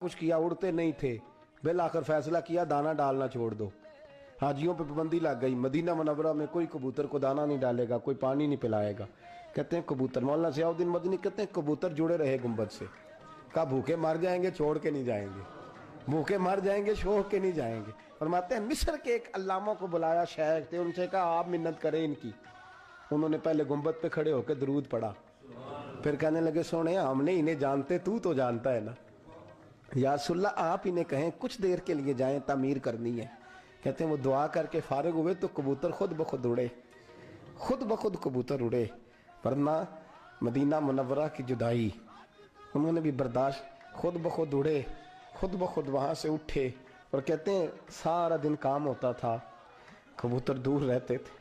कुछ किया, उड़ते नहीं थे। बिल आखिर फैसला किया दाना डालना छोड़ दो। हाजियों पे पाबंदी लग गई, मदीना मुनव्वरा में कोई कबूतर को दाना नहीं डालेगा, कोई पानी नहीं पिलाएगा। कहते हैं कबूतर, मौलाना सियाउद्दीन मदनी कहते हैं कबूतर जुड़े रहे गुंबद से। कहा भूखे मर जाएंगे छोड़ के नहीं जाएंगे, भूखे मर जाएंगे छोड़ के नहीं जाएंगे। फरमाते हैं मिस्र के एक अल्लामा को बुलाया, शेख थे, उनसे कहा आप मिन्नत करें इनकी। उन्होंने पहले गुंबद पे खड़े होकर दरूद पढ़ा, फिर कहने लगे सोने हमने इन्हें जानते, तू तो जानता है ना, या रसूलल्लाह आप इन्हें कहें कुछ देर के लिए जाएं, तामीर करनी है। कहते हैं वो दुआ करके फारिग हुए तो कबूतर खुद ब खुद उड़े, खुद ब खुद कबूतर उड़े। वरना मदीना मुनव्वरा की जुदाई उन्होंने भी बर्दाश्त, खुद ब खुद उड़े, खुद ब खुद वहाँ से उठे। और कहते हैं सारा दिन काम होता था, कबूतर दूर रहते थे।